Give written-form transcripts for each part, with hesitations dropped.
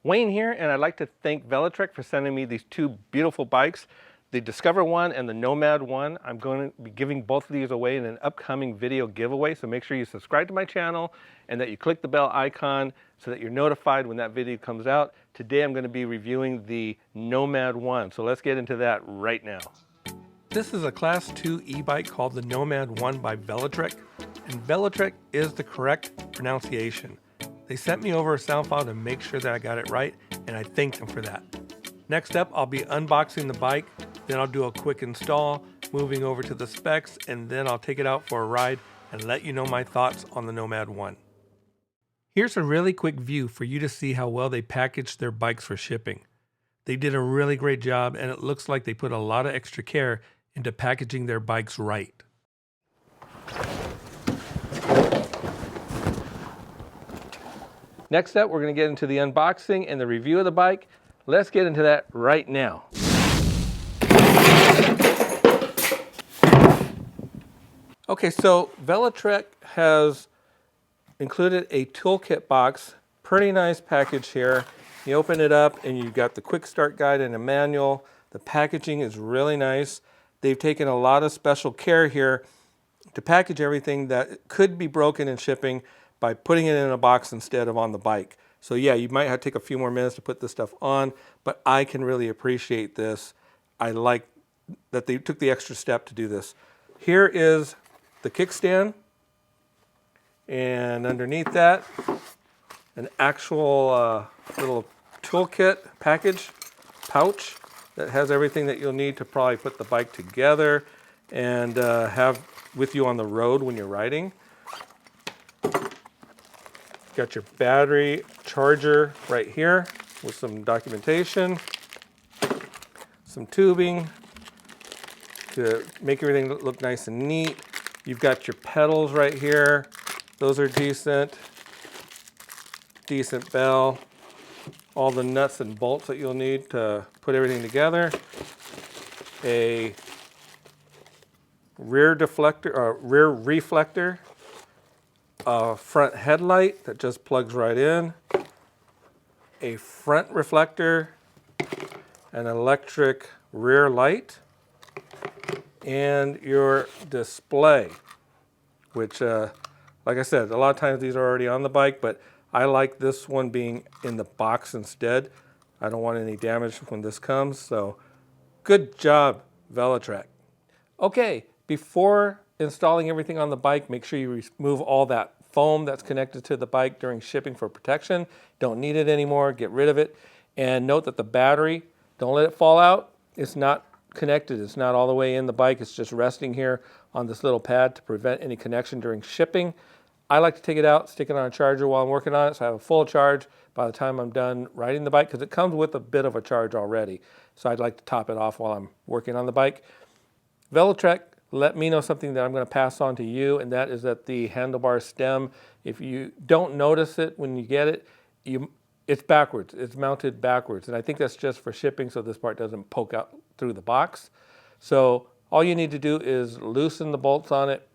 Wayne here, and I'd like to thank Velotric for sending me these two beautiful bikes, the Discover one and the Nomad one. I'm going to be giving both of these away in an upcoming video giveaway, so make sure you subscribe to my channel and that you click the bell icon so that you're notified when that video comes out. Today I'm going to be reviewing the Nomad one, so let's get into that right now. This is a Class 2 e-bike called the Nomad 1 by Velotric, and Velotric is the correct pronunciation. They sent me over a sound file to make sure that I got it right, and I thank them for that. Next up, I'll be unboxing the bike, then I'll do a quick install, moving over to the specs, and then I'll take it out for a ride and let you know my thoughts on the Nomad 1. Here's a really quick view for you to see how well they packaged their bikes for shipping. They did a really great job, and it looks like they put a lot of extra care into packaging their bikes right. Next up, we're going to get into the unboxing and the review of the bike. Let's get into that right now. Okay, so Velotric has included a toolkit box. Pretty nice package here. You open it up and you've got the quick start guide and a manual. The packaging is really nice. They've taken a lot of special care here to package everything that could be broken in shipping by putting it in a box instead of on the bike. So yeah, you might have to take a few more minutes to put this stuff on, but I can really appreciate this. I like that they took the extra step to do this. Here is the kickstand, and underneath that, an actual little toolkit package, pouch that has everything that you'll need to probably put the bike together and have with you on the road when you're riding. Got your battery charger right here with some documentation, some tubing to make everything look nice and neat. You've got your pedals right here. Those are decent bell. All the nuts and bolts that you'll need to put everything together. A rear deflector, rear reflector. A front headlight that just plugs right in, a front reflector, an electric rear light, and your display, which, like I said, a lot of times these are already on the bike, but I like this one being in the box instead. I don't want any damage when this comes, so good job, Velotric. Okay, before installing everything on the bike, make sure you remove all that foam that's connected to the bike during shipping for protection. Don't need it anymore, get rid of it. And note that the battery, don't let it fall out. It's not connected, it's not all the way in the bike, it's just resting here on this little pad to prevent any connection during shipping. I like to take it out, stick it on a charger while I'm working on it, so I have a full charge by the time I'm done riding the bike, because it comes with a bit of a charge already. So I'd like to top it off while I'm working on the bike. Velotric let me know something that I'm going to pass on to you, and that is that the handlebar stem, if you don't notice it when you get it, it's backwards. It's mounted backwards, and I think that's just for shipping so this part doesn't poke out through the box. So all you need to do is loosen the bolts on it,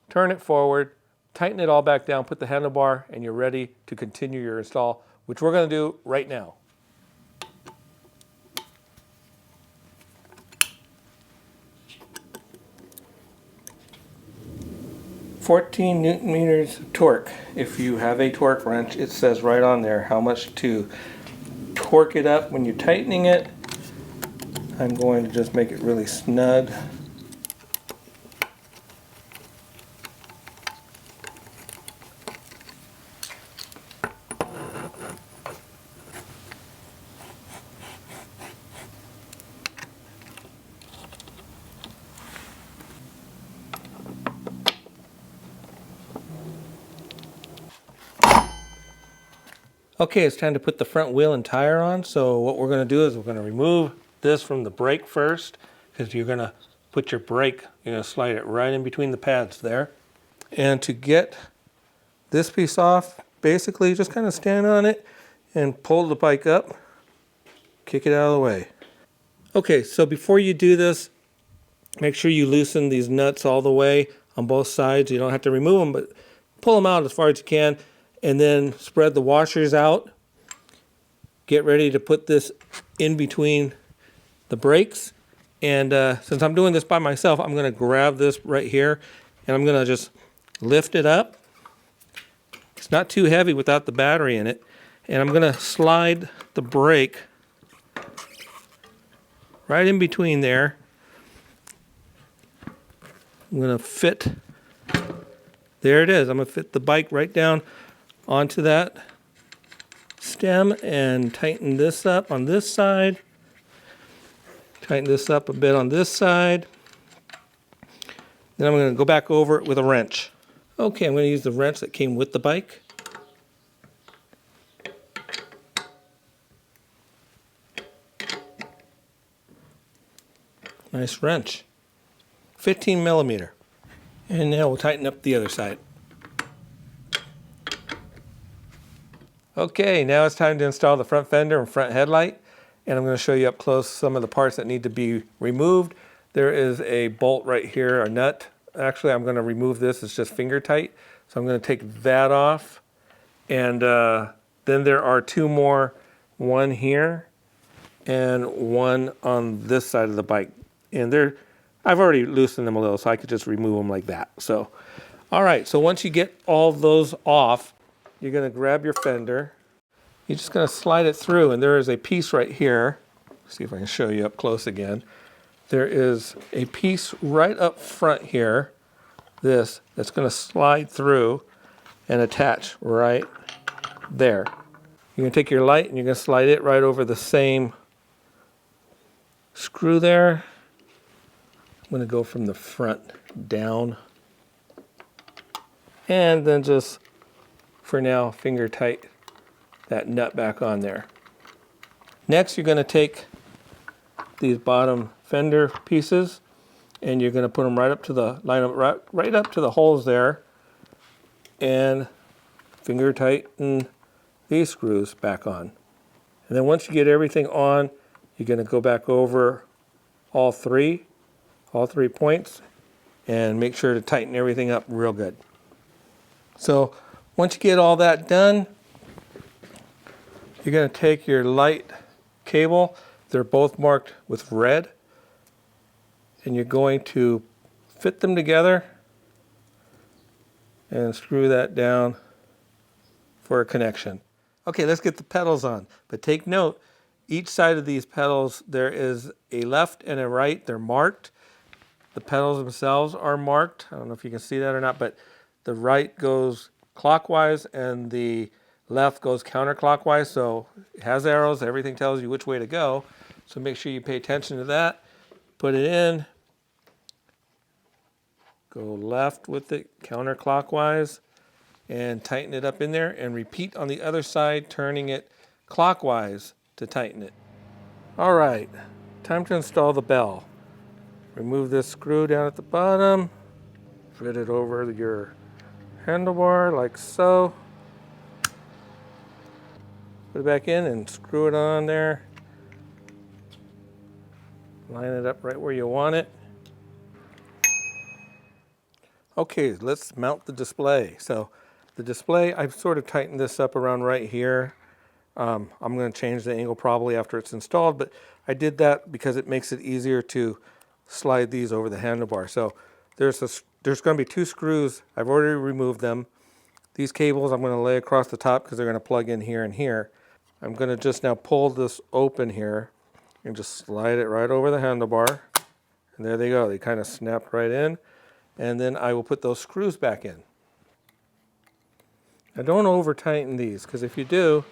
turn it forward, tighten it all back down, put the handlebar, and you're ready to continue your install, which we're going to do right now. 14 Newton meters of torque. If you have a torque wrench, it says right on there how much to torque it up when you're tightening it. I'm going to just make it really snug. Okay, it's time to put the front wheel and tire on. So what we're going to do is we're going to remove this from the brake first, because you're going to put your brake, you're going to slide it right in between the pads there. And to get this piece off, basically just kind of stand on it and pull the bike up, kick it out of the way. Okay, so before you do this, make sure you loosen these nuts all the way on both sides. You don't have to remove them, but pull them out as far as you can, and then spread the washers out. get ready to put this in between the brakes. And since I'm doing this by myself, I'm going to grab this right here and I'm going to just lift it up. It's not too heavy without the battery in it. And I'm going to slide the brake right in between there. I'm going to fit, there it is. I'm going to fit the bike right down onto that stem and tighten this up on this side. Tighten this up a bit on this side. Then I'm going to go back over it with a wrench. Okay, I'm going to use the wrench that came with the bike. Nice wrench. 15 millimeter. And now we'll tighten up the other side. Okay, now it's time to install the front fender and front headlight. And I'm going to show you up close some of the parts that need to be removed. There is a bolt right here, a nut. Actually, I'm going to remove this. It's just finger tight. So I'm going to take that off. And then there are two more, one here and one on this side of the bike. And I've already loosened them a little, so I could just remove them like that. So, all right, so once you get all those off, you're going to grab your fender. You're just going to slide it through, and there is a piece right here. See if I can show you up close again. There is a piece right up front here, that's going to slide through and attach right there. You're going to take your light and you're going to slide it right over the same screw there. I'm going to go from the front down. And then just, for now, finger tight that nut back on there. Next, you're going to take these bottom fender pieces and you're going to put them right up to the, line them right up to the holes there. And finger tighten these screws back on. And then once you get everything on, you're going to go back over all three points and make sure to tighten everything up real good. So once you get all that done, you're going to take your light cable. They're both marked with red. And you're going to fit them together and screw that down for a connection. Okay, let's get the pedals on. But take note, each side of these pedals, there is a left and a right. They're marked. The pedals themselves are marked. I don't know if you can see that or not, but the right goes clockwise and the left goes counterclockwise. So it has arrows. Everything tells you which way to go. So make sure you pay attention to that. Put it in. Go left with it counterclockwise and tighten it up in there and repeat on the other side, turning it clockwise to tighten it. All right, time to install the bell. Remove this screw down at the bottom, fit it over your handlebar like so. Put it back in and screw it on there. Line it up right where you want it. Okay, let's mount the display. So the display, I've sort of tightened this up around right here. I'm going to change the angle probably after it's installed, but I did that because it makes it easier to slide these over the handlebar. So there's going to be two screws. I've already removed them. These cables I'm going to lay across the top because they're going to plug in here and here. I'm going to just now pull this open here and just slide it right over the handlebar. And there they go. They kind of snap right in. And then I will put those screws back in. Now don't over tighten these, because if you do,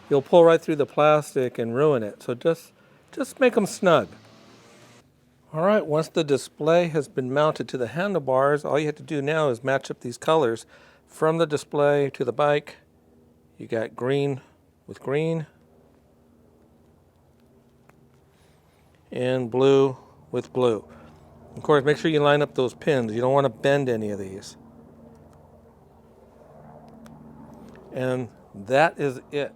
you'll pull right through the plastic and ruin it. So just make them snug. All right, once the display has been mounted to the handlebars, all you have to do now is match up these colors from the display to the bike. You got green with green and blue with blue. Of course, make sure you line up those pins. You don't want to bend any of these. And that is it.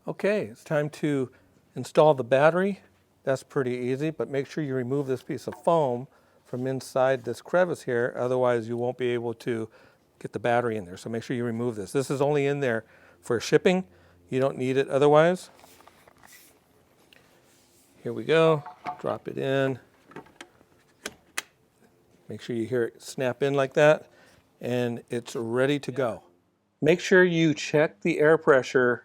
Okay, it's time to install the battery. That's pretty easy, but make sure you remove this piece of foam from inside this crevice here, otherwise you won't be able to get the battery in there. So make sure you remove this. This is only in there for shipping. You don't need it otherwise. Here we go. Drop it in. Make sure you hear it snap in like that, and it's ready to go. Make sure you check the air pressure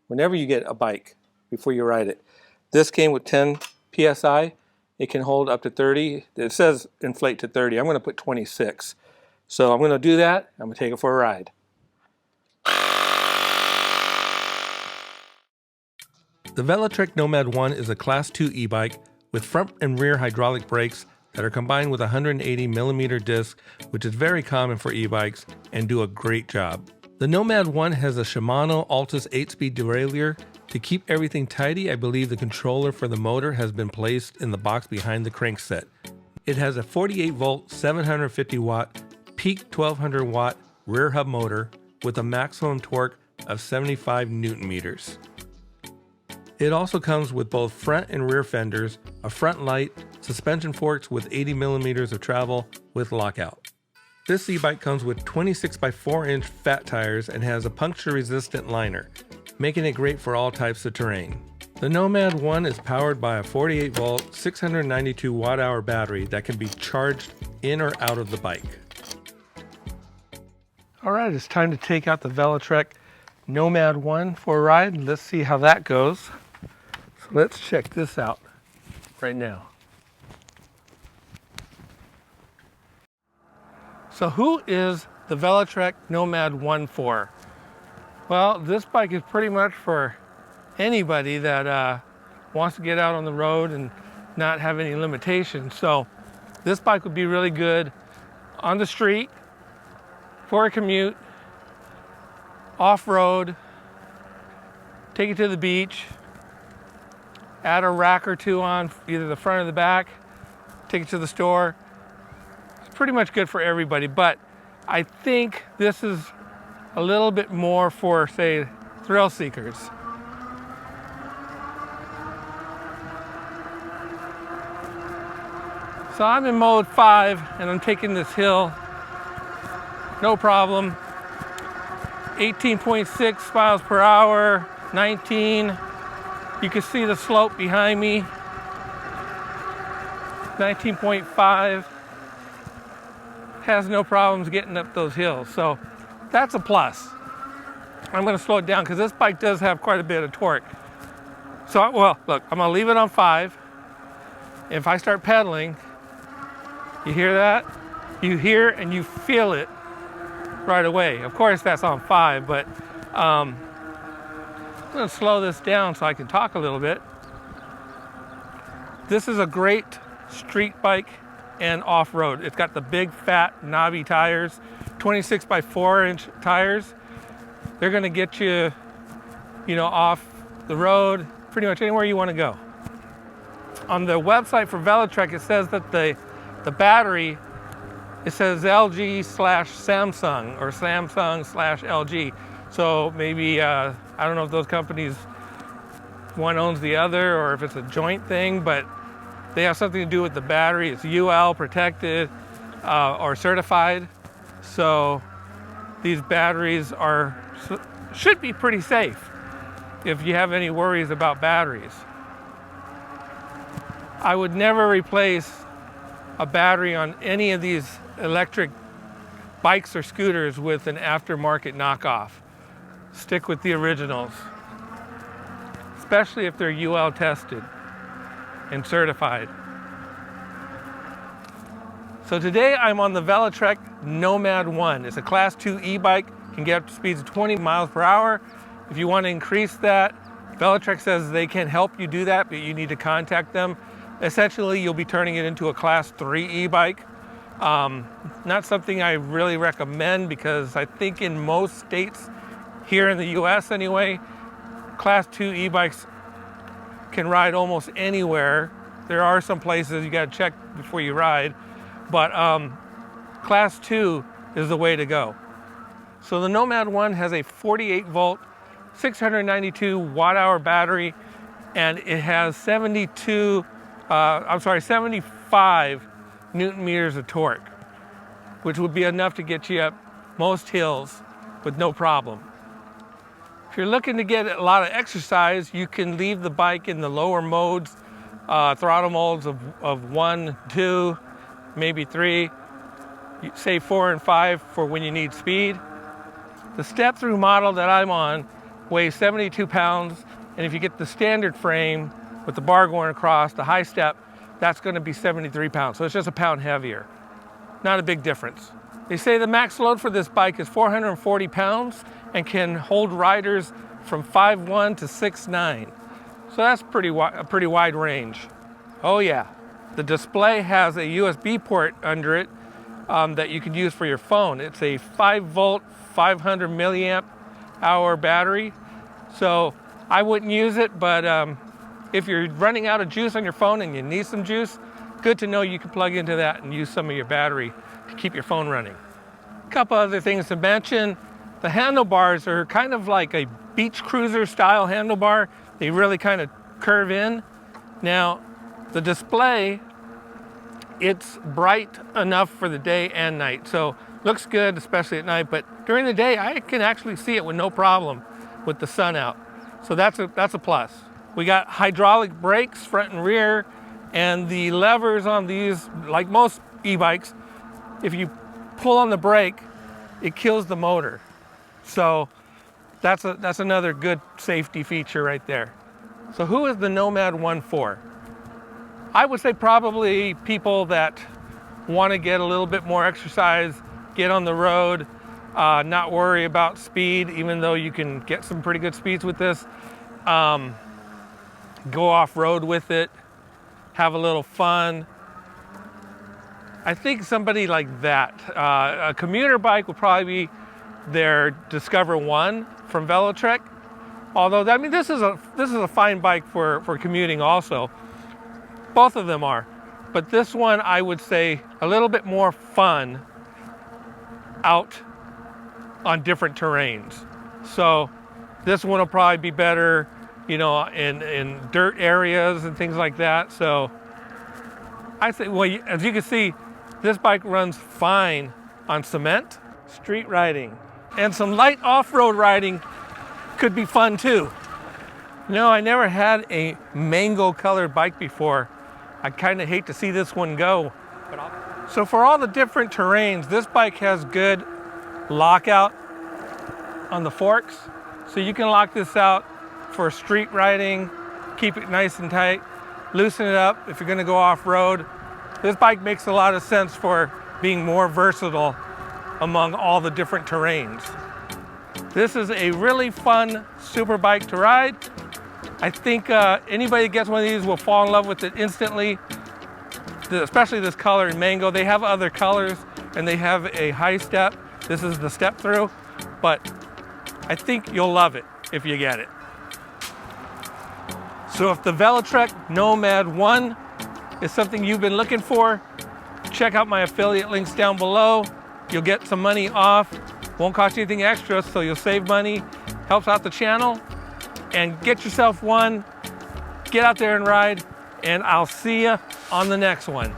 whenever you get a bike before you ride it. This came with 10 PSI. It can hold up to 30. It says inflate to 30. I'm going to put 26. So I'm going to do that. I'm going to take it for a ride. The Velotric Nomad 1 is a Class 2 e-bike with front and rear hydraulic brakes that are combined with a 180mm disc, which is very common for e-bikes and do a great job. The Nomad 1 has a Shimano Alta's 8-speed derailleur. To keep everything tidy, I believe the controller for the motor has been placed in the box behind the crankset. It has a 48-volt, 750-watt, peak 1200-watt rear hub motor with a maximum torque of 75 Newton meters. It also comes with both front and rear fenders, a front light, suspension forks with 80mm of travel with lockout. This e-bike comes with 26x4-inch fat tires and has a puncture-resistant liner, making it great for all types of terrain. The Nomad 1 is powered by a 48-volt, 692 watt-hour battery that can be charged in or out of the bike. All right, it's time to take out the Velotric Nomad 1 for a ride. Let's see how that goes. So let's check this out right now. So who is the Velotric Nomad 1 for? Well, this bike is pretty much for anybody that wants to get out on the road and not have any limitations. So this bike would be really good on the street, for a commute, off-road, take it to the beach, add a rack or two on either the front or the back, take it to the store. It's pretty much good for everybody, but I think this is a little bit more for, say, thrill seekers. So I'm in mode 5 and I'm taking this hill, no problem. 18.6 miles per hour, 19. You can see the slope behind me. 19.5. Has no problems getting up those hills. So that's a plus. I'm going to slow it down because this bike does have quite a bit of torque. So, well, look, I'm going to leave it on 5. If I start pedaling, you hear that? You hear and you feel it right away. Of course, that's on 5, but I'm going to slow this down so I can talk a little bit. This is a great street bike and off-road. It's got the big, fat, knobby tires, 26x4-inch tires. They're going to get you, off the road, pretty much anywhere you want to go. On the website for Velotric, it says that the battery, it says LG/Samsung or Samsung/LG. So maybe, I don't know if those companies, one owns the other or if it's a joint thing, but they have something to do with the battery. It's UL protected or certified. So these batteries should be pretty safe if you have any worries about batteries. I would never replace a battery on any of these electric bikes or scooters with an aftermarket knockoff. Stick with the originals, especially if they're UL tested and certified. So today I'm on the Velotric Nomad 1. It's a Class 2 e-bike, can get up to speeds of 20 miles per hour. If you want to increase that, Velotric says they can help you do that, but you need to contact them. Essentially, you'll be turning it into a Class 3 e-bike. Not something I really recommend because I think in most states, here in the US anyway, Class 2 e-bikes can ride almost anywhere. There are some places you got to check before you ride, but Class 2 is the way to go. So the Nomad 1 has a 48-volt, 692 watt-hour battery, and it has 75 Newton meters of torque, which would be enough to get you up most hills with no problem. If you're looking to get a lot of exercise, you can leave the bike in the lower modes, throttle modes of 1, 2, maybe 3, say 4 and 5 for when you need speed. The step-through model that I'm on weighs 72 pounds, and if you get the standard frame with the bar going across, the high step, that's going to be 73 pounds, so it's just a pound heavier. Not a big difference. They say the max load for this bike is 440 pounds and can hold riders from 5'1" to 6'9". So that's a pretty wide range. Oh yeah, the display has a USB port under it that you can use for your phone. It's a 5-volt, 500 milliamp hour battery. So I wouldn't use it, but if you're running out of juice on your phone and you need some juice, good to know you can plug into that and use some of your battery to keep your phone running. A couple other things to mention. The handlebars are kind of like a beach cruiser style handlebar. They really kind of curve in. Now, the display, it's bright enough for the day and night. So looks good, especially at night, but during the day, I can actually see it with no problem with the sun out. So that's a plus. We got hydraulic brakes, front and rear, and the levers on these, like most e-bikes, if you pull on the brake, it kills the motor. So that's another good safety feature right there. So who is the Nomad One for? I would say probably people that want to get a little bit more exercise, get on the road, not worry about speed, even though you can get some pretty good speeds with this. Go off-road with it, have a little fun. I think somebody like that. A commuter bike would probably be their Discover One from Velotric. Although, I mean, this is a fine bike for commuting also. Both of them are. But this one, I would say, a little bit more fun out on different terrains. So this one will probably be better, you know, in dirt areas and things like that. So I say, well, as you can see, this bike runs fine on cement. Street riding and some light off-road riding could be fun too. No, I never had a mango colored bike before. I kind of hate to see this one go. So for all the different terrains, this bike has good lockout on the forks. So you can lock this out for street riding, keep it nice and tight, loosen it up if you're gonna go off-road. This bike makes a lot of sense for being more versatile among all the different terrains. This is a really fun super bike to ride. I think anybody that gets one of these will fall in love with it instantly, especially this color in mango. They have other colors and they have a high step. This is the step through, but I think you'll love it if you get it. So if the Velotric Nomad 1 is something you've been looking for, check out my affiliate links down below. You'll get some money off. Won't cost you anything extra, so you'll save money. Helps out the channel. And get yourself one. Get out there and ride. And I'll see you on the next one.